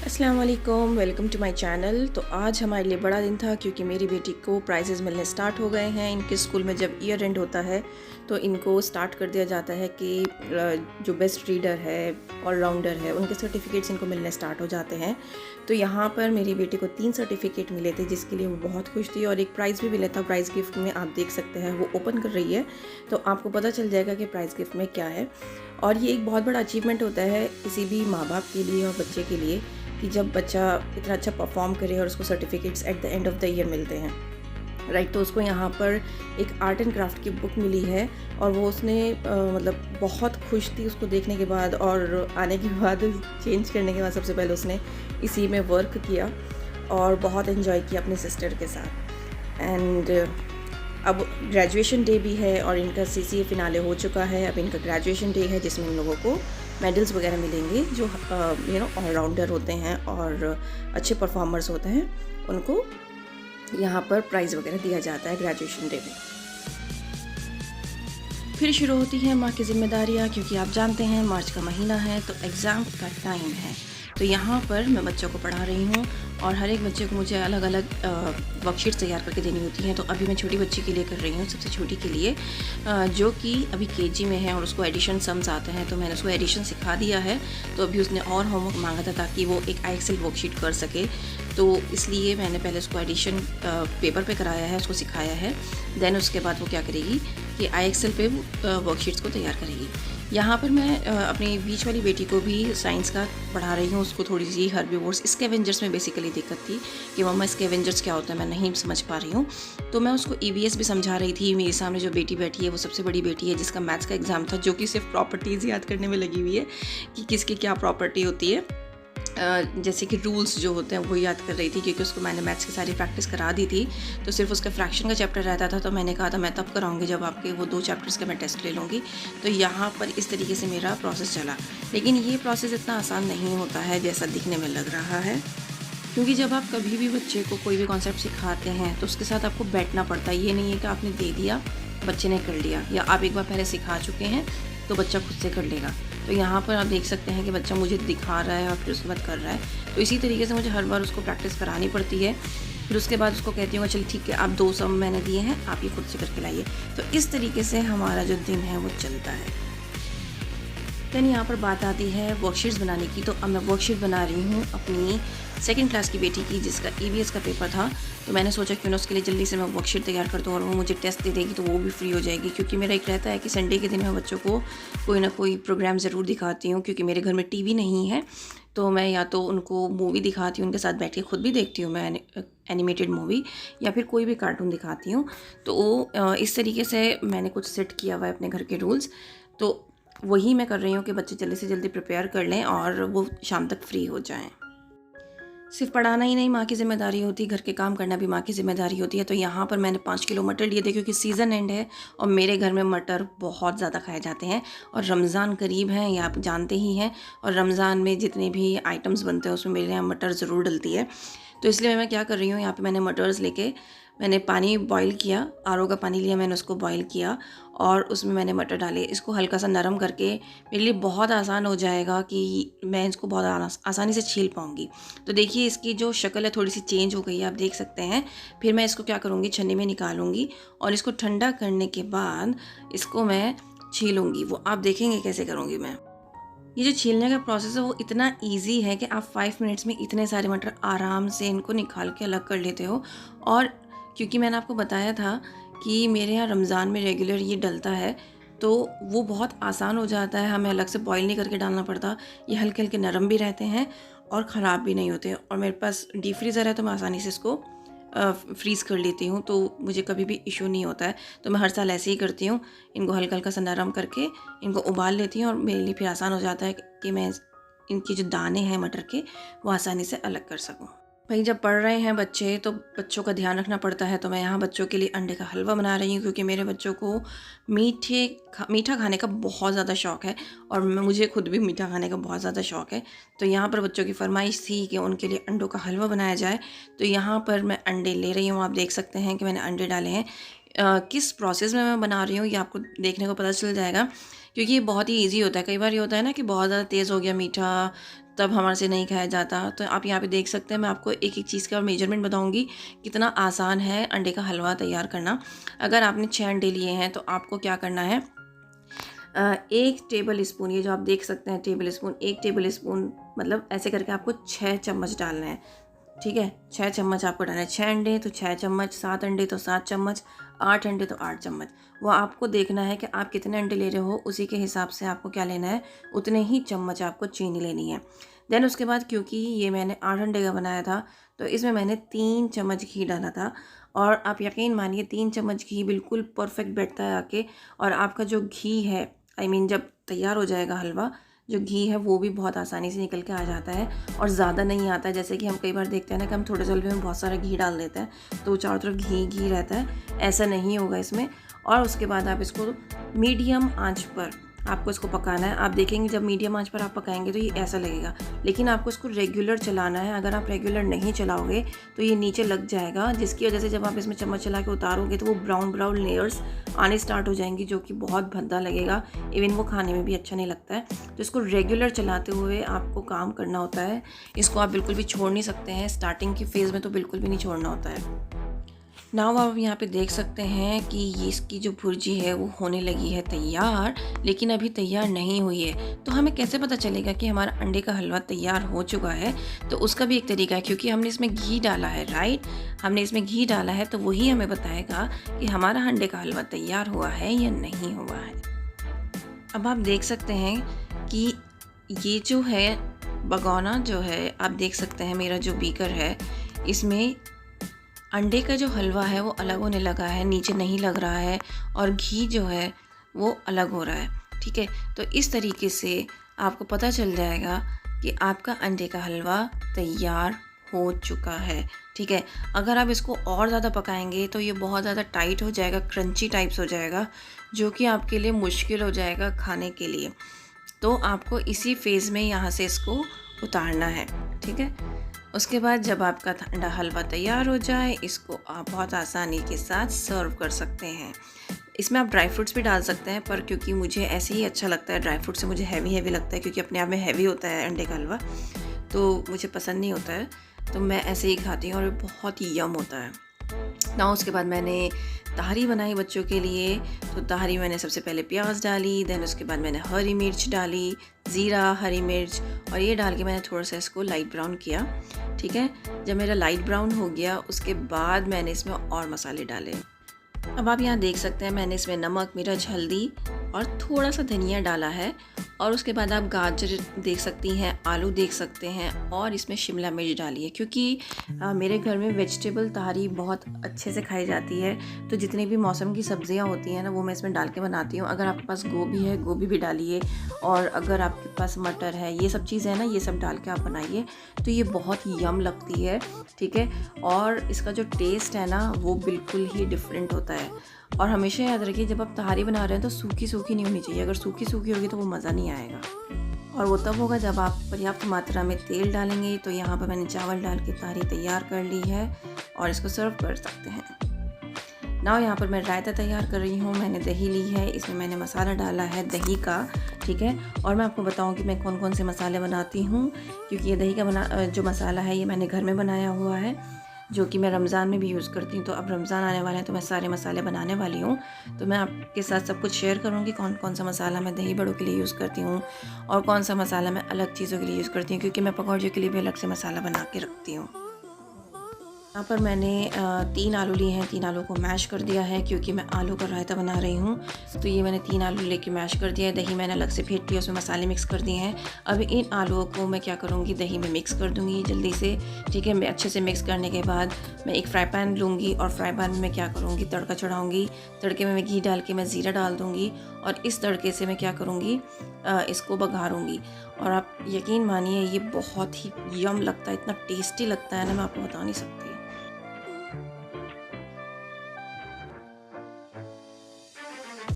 अस्सलाम वालेकुम, welcome to my channel. तो आज हमारे लिए बड़ा दिन था क्योंकि मेरी बेटी को प्राइजेज़ मिलने स्टार्ट हो गए हैं। इनके स्कूल में जब ईयर एंड होता है तो इनको स्टार्ट कर दिया जाता है कि जो बेस्ट रीडर है, ऑलराउंडर है, उनके सर्टिफिकेट्स इनको मिलने स्टार्ट हो जाते हैं। तो यहाँ पर मेरी बेटी को 3 सर्टिफिकेट मिले थे जिसके लिए वो बहुत खुश थी और एक प्राइज़ भी मिला था। प्राइज़ गिफ्ट में आप देख सकते हैं वो ओपन कर रही है, तो आपको पता चल जाएगा कि प्राइज़ गिफ्ट में क्या है। और ये एक बहुत बड़ा अचीवमेंट होता है किसी भी माँ बाप के लिए और बच्चे के लिए कि जब बच्चा इतना अच्छा परफॉर्म करे और उसको certificates at the end of the year मिलते हैं, राइट। तो उसको यहाँ पर एक आर्ट एंड क्राफ्ट की बुक मिली है और वो उसने मतलब बहुत खुश थी उसको देखने के बाद और आने के बाद चेंज करने के बाद सबसे पहले उसने इसी में वर्क किया और बहुत एंजॉय किया अपने सिस्टर के साथ। एंड अब ग्रेजुएशन डे भी है और इनका सीसीए फिनाले हो चुका है। अब इनका ग्रेजुएशन डे है जिसमें इन लोगों को मेडल्स वगैरह मिलेंगे। जो ऑलराउंडर होते हैं और अच्छे परफॉर्मर्स होते हैं उनको यहाँ पर प्राइज़ वगैरह दिया जाता है ग्रेजुएशन डे में। फिर शुरू होती है माँ की जिम्मेदारियाँ, क्योंकि आप जानते हैं मार्च का महीना है तो एग्ज़ाम का टाइम है। तो यहाँ पर मैं बच्चों को पढ़ा रही हूँ और हर एक बच्चे को मुझे अलग अलग वर्कशीट्स तैयार करके देनी होती हैं। तो अभी मैं छोटी बच्ची के लिए कर रही हूँ, सबसे छोटी के लिए, जो कि अभी केजी में है और उसको एडिशन सम्स आते हैं। तो मैंने उसको एडिशन सिखा दिया है, तो अभी उसने और होमवर्क मांगा था ताकि वो एक एक्सेल वर्कशीट कर सके। तो इसलिए मैंने पहले उसको एडिशन पेपर पे कराया है, उसको सिखाया है। देन उसके बाद वो क्या करेगी कि एक्सेल पे वर्कशीट्स को तैयार करेगी। यहाँ पर मैं अपनी बीच वाली बेटी को भी साइंस का पढ़ा रही हूँ। उसको थोड़ी सी हर्बीवोर्स, स्कैवेंजर्स में बेसिकली दिक्कत थी कि मम्मा स्कैवेंजर्स क्या होता है, मैं नहीं समझ पा रही हूँ। तो मैं उसको ईवीएस भी समझा रही थी। मेरे सामने जो बेटी बैठी है वो सबसे बड़ी बेटी है जिसका मैथ्स का एग्ज़ाम था, जो कि सिर्फ प्रॉपर्टीज़ याद करने में लगी हुई है कि किसकी क्या प्रॉपर्टी होती है। जैसे कि रूल्स जो होते हैं वो याद कर रही थी, क्योंकि उसको मैंने मैथ्स की सारी प्रैक्टिस करा दी थी। तो सिर्फ उसका फ्रैक्शन का चैप्टर रहता था, तो मैंने कहा था मैं तब कराऊंगी जब आपके वो 2 चैप्टर्स का मैं टेस्ट ले लूँगी। तो यहाँ पर इस तरीके से मेरा प्रोसेस चला। लेकिन ये प्रोसेस इतना आसान नहीं होता है जैसा दिखने में लग रहा है, क्योंकि जब आप कभी भी बच्चे को कोई भी कॉन्सेप्ट सिखाते हैं तो उसके साथ आपको बैठना पड़ता है। ये नहीं है कि आपने दे दिया, बच्चे ने कर लिया, या आप एक बार पहले सिखा चुके हैं तो बच्चा खुद से कर लेगा। तो यहाँ पर आप देख सकते हैं कि बच्चा मुझे दिखा रहा है और फिर उसके बाद कर रहा है। तो इसी तरीके से मुझे हर बार उसको प्रैक्टिस करानी पड़ती है। फिर उसके बाद उसको कहती हूँ चल ठीक है, आप 2 सम मैंने दिए हैं, आप ये खुद से करके लाइए। तो इस तरीके से हमारा जो दिन है वो चलता है। दैन यहाँ पर बात आती है वर्कशीट्स बनाने की। तो अब मैं वर्कशीट बना रही हूँ अपनी 2nd क्लास की बेटी की, जिसका ईवीएस का पेपर था। तो मैंने सोचा क्यों ना उसके लिए जल्दी से मैं वर्कशीट तैयार कर दूँ और वो मुझे टेस्ट दे देगी तो वो भी फ्री हो जाएगी। क्योंकि मेरा एक रहता है कि संडे के दिन मैं बच्चों को कोई ना कोई प्रोग्राम ज़रूर दिखाती हूँ, क्योंकि मेरे घर में टीवी नहीं है। तो मैं या तो उनको मूवी दिखाती हूँ, उनके साथ बैठ के खुद भी देखती हूँ मैं एनिमेटेड मूवी, या फिर कोई भी कार्टून दिखाती हूँ। तो इस तरीके से मैंने कुछ सेट किया हुआ है अपने घर के रूल्स। तो वही मैं कर रही हूँ कि बच्चे जल्दी से जल्दी प्रिपेयर कर लें और वो शाम तक फ्री हो जाएं। सिर्फ पढ़ाना ही नहीं माँ की ज़िम्मेदारी होती, घर के काम करना भी माँ की ज़िम्मेदारी होती है। तो यहाँ पर मैंने 5 किलो मटर लिए थे, क्योंकि सीज़न एंड है और मेरे घर में मटर बहुत ज़्यादा खाए जाते हैं और रमज़ान करीब है, ये आप जानते ही हैं। और रमज़ान में जितने भी आइटम्स बनते हैं उसमें मेरे यहाँ मटर ज़रूर डलती है। तो इसलिए मैं क्या कर रही हूँ, यहाँ पे मैंने मटर्स लेके मैंने पानी बॉईल किया, आरओ का पानी लिया मैंने, उसको बॉईल किया और उसमें मैंने मटर डाले। इसको हल्का सा नरम करके मेरे लिए बहुत आसान हो जाएगा कि मैं इसको बहुत आसानी से छील पाऊँगी। तो देखिए इसकी जो शक्ल है थोड़ी सी चेंज हो गई है, आप देख सकते हैं। फिर मैं इसको क्या करूँगी, छन्नी में निकालूंगी और इसको ठंडा करने के बाद इसको मैं छीलूँगी। वो आप देखेंगे कैसे करूँगी मैं। ये जो छीलने का प्रोसेस है वो इतना इजी है कि आप 5 मिनट्स में इतने सारे मटर आराम से इनको निकाल के अलग कर लेते हो। और क्योंकि मैंने आपको बताया था कि मेरे यहाँ रमज़ान में रेगुलर ये डलता है, तो वो बहुत आसान हो जाता है, हमें अलग से बॉईल नहीं करके डालना पड़ता। ये हल्के हल्के नरम भी रहते हैं और ख़राब भी नहीं होते। और मेरे पास डीप फ्रीज़र है तो मैं आसानी से इसको फ्रीज़ कर लेती हूँ, तो मुझे कभी भी इशू नहीं होता है। तो मैं हर साल ऐसे ही करती हूँ, इनको हल्का हल्का सा नरम करके इनको उबाल लेती हूँ और मेरे लिए फिर आसान हो जाता है कि मैं इनके जो दाने हैं मटर के वो आसानी से अलग कर सकूँ। भाई जब पढ़ रहे हैं बच्चे तो बच्चों का ध्यान रखना पड़ता है। तो मैं यहाँ बच्चों के लिए अंडे का हलवा बना रही हूँ, क्योंकि मेरे बच्चों को मीठा खाने का बहुत ज़्यादा शौक़ है और मुझे खुद भी मीठा खाने का बहुत ज़्यादा शौक़ है। तो यहाँ पर बच्चों की फरमाइश थी कि उनके लिए अंडों का हलवा बनाया जाए। तो यहाँ पर मैं अंडे ले रही हूँ, आप देख सकते हैं कि मैंने अंडे डाले हैं। किस प्रोसेस में मैं बना रही हूँ ये आपको देखने को पता चल जाएगा क्योंकि ये बहुत ही ईज़ी होता है। कई बार ये होता है ना कि बहुत ज़्यादा तेज़ हो गया मीठा, तब हमारे से नहीं खाया जाता। तो आप यहाँ पे देख सकते हैं, मैं आपको एक-एक चीज़ का मेजरमेंट बताऊँगी, कितना आसान है अंडे का हलवा तैयार करना। अगर आपने 6 अंडे लिए हैं तो आपको क्या करना है, 1 टेबल स्पून, ये जो आप देख सकते हैं टेबल स्पून, 1 टेबल स्पून मतलब ऐसे करके आपको 6 चम्मच डालना है। ठीक है, 6 चम्मच आपको डालना है। 6 अंडे तो 6 चम्मच, 7 अंडे तो 7 चम्मच, 8 अंडे तो 8 चम्मच। वो आपको देखना है कि आप कितने अंडे ले रहे हो, उसी के हिसाब से आपको क्या लेना है, उतने ही चम्मच आपको चीनी लेनी है। देन उसके बाद क्योंकि ये मैंने 8 अंडे का बनाया था, तो इसमें मैंने 3 चम्मच घी डाला था। और आप यकीन मानिए 3 चम्मच घी बिल्कुल परफेक्ट बैठता है आके। और आपका जो घी है, जब तैयार हो जाएगा हलवा, जो घी है वो भी बहुत आसानी से निकल के आ जाता है और ज़्यादा नहीं आता है। जैसे कि हम कई बार देखते हैं ना कि हम थोड़े से हलवे में बहुत सारा घी डाल देते हैं तो चारों तरफ घी घी रहता है, ऐसा नहीं होगा इसमें। और उसके बाद आप इसको मीडियम आंच पर आपको इसको पकाना है। आप देखेंगे जब मीडियम आंच पर आप पकाएंगे तो ये ऐसा लगेगा, लेकिन आपको इसको रेगुलर चलाना है। अगर आप रेगुलर नहीं चलाओगे तो ये नीचे लग जाएगा, जिसकी वजह से जब आप इसमें चम्मच चला के उतारोगे तो वो ब्राउन ब्राउन लेयर्स आने स्टार्ट हो जाएंगी, जो कि बहुत भद्दा लगेगा, इवन वो खाने में भी अच्छा नहीं लगता है। तो इसको रेगुलर चलाते हुए आपको काम करना होता है। इसको आप बिल्कुल भी छोड़ नहीं सकते हैं, स्टार्टिंग की फेज़ में तो बिल्कुल भी नहीं छोड़ना होता है। नाउ आप यहाँ पे देख सकते हैं कि ये इसकी जो भुर्जी है वो होने लगी है तैयार, लेकिन अभी तैयार नहीं हुई है। तो हमें कैसे पता चलेगा कि हमारा अंडे का हलवा तैयार हो चुका है? तो उसका भी एक तरीका है, क्योंकि हमने इसमें घी डाला है, राइट? हमने इसमें घी डाला है तो वही हमें बताएगा कि हमारा अंडे का हलवा तैयार हुआ है या नहीं हुआ है। अब आप देख सकते हैं कि ये जो है भगोना जो है, आप देख सकते हैं मेरा जो बीकर है, इसमें अंडे का जो हलवा है वो अलग होने लगा है, नीचे नहीं लग रहा है, और घी जो है वो अलग हो रहा है। ठीक है, तो इस तरीके से आपको पता चल जाएगा कि आपका अंडे का हलवा तैयार हो चुका है। ठीक है, अगर आप इसको और ज़्यादा पकाएंगे तो ये बहुत ज़्यादा टाइट हो जाएगा, क्रंची टाइप्स हो जाएगा, जो कि आपके लिए मुश्किल हो जाएगा खाने के लिए। तो आपको इसी फेज़ में यहाँ से इसको उतारना है। ठीक है, उसके बाद जब आपका ठंडा हलवा तैयार हो जाए, इसको आप बहुत आसानी के साथ सर्व कर सकते हैं। इसमें आप ड्राई फ्रूट्स भी डाल सकते हैं, पर क्योंकि मुझे ऐसे ही अच्छा लगता है, ड्राई फ्रूट से मुझे हैवी लगता है, क्योंकि अपने आप में हैवी होता है अंडे का हलवा, तो मुझे पसंद नहीं होता है, तो मैं ऐसे ही खाती हूँ और बहुत ही यम होता है ना। उसके बाद मैंने तहरी बनाई बच्चों के लिए। तो तहरी मैंने सबसे पहले प्याज डाली, देन उसके बाद मैंने हरी मिर्च डाली, ज़ीरा, हरी मिर्च, और ये डाल के मैंने थोड़ा सा इसको लाइट ब्राउन किया। ठीक है, जब मेरा लाइट ब्राउन हो गया उसके बाद मैंने इसमें और मसाले डाले। अब आप यहाँ देख सकते हैं मैंने इसमें नमक, मिर्च, हल्दी और थोड़ा सा धनिया डाला है। और उसके बाद आप गाजर देख सकती हैं, आलू देख सकते हैं, और इसमें शिमला मिर्च डालिए, क्योंकि मेरे घर में वेजिटेबल तहरी बहुत अच्छे से खाई जाती है। तो जितनी भी मौसम की सब्जियां होती हैं ना, वो मैं इसमें डाल के बनाती हूँ। अगर आपके पास गोभी है, गोभी भी डालिए, और अगर आपके पास मटर है, ये सब चीज़ें हैं ना, ये सब डाल के आप बनाइए, तो ये बहुत यम लगती है। ठीक है, और इसका जो टेस्ट है ना वो बिल्कुल ही डिफरेंट होता है। और हमेशा याद रखिए, जब आप तहारी बना रहे हैं तो सूखी सूखी नहीं होनी चाहिए। अगर सूखी सूखी होगी तो वो मज़ा नहीं आएगा, और वो तब होगा जब आप पर्याप्त मात्रा में तेल डालेंगे। तो यहाँ पर मैंने चावल डाल के तहारी तैयार कर ली है और इसको सर्व कर सकते हैं। नाउ यहाँ पर मैं रायता तैयार कर रही हूँ। मैंने दही ली है, इसमें मैंने मसाला डाला है दही का। ठीक है, और मैं आपको बताऊँ कि मैं कौन कौन से मसाले बनाती हूँ, क्योंकि ये दही का जो मसाला है ये मैंने घर में बनाया हुआ है, जो कि मैं रमज़ान में भी यूज़ करती हूँ। तो अब रमज़ान आने वाला है तो मैं सारे मसाले बनाने वाली हूँ, तो मैं आपके साथ सब कुछ शेयर करूँगी, कौन कौन सा मसाला मैं दही बड़ों के लिए यूज़ करती हूँ और कौन सा मसाला मैं अलग चीज़ों के लिए यूज़ करती हूँ, क्योंकि मैं पकौड़े के लिए भी अलग से मसाला बना के रखती हूँ। यहाँ पर मैंने 3 आलू लिए हैं, 3 आलू को मैश कर दिया है, क्योंकि मैं आलू का रायता बना रही हूँ। तो ये मैंने 3 आलू लेके मैश कर दिया है। दही मैंने अलग से फेंट लिया, उसमें मसाले मिक्स कर दिए हैं। अब इन आलूओं को मैं क्या करूँगी, दही में मिक्स कर दूँगी जल्दी से। ठीक है, मैं अच्छे से मिक्स करने के बाद मैं एक फ्राई पैन लूँगी, और फ्राई पैन में मैं क्या करूँगी, तड़का चढ़ाऊँगी। तड़के में मैं घी डाल के मैं ज़ीरा डाल दूँगी, और इस तड़के से मैं क्या करूँगी, इसको बघारूँगी। और आप यकीन मानिए ये बहुत ही यम लगता है, इतना टेस्टी लगता है ना, मैं आपको बता नहीं सकती।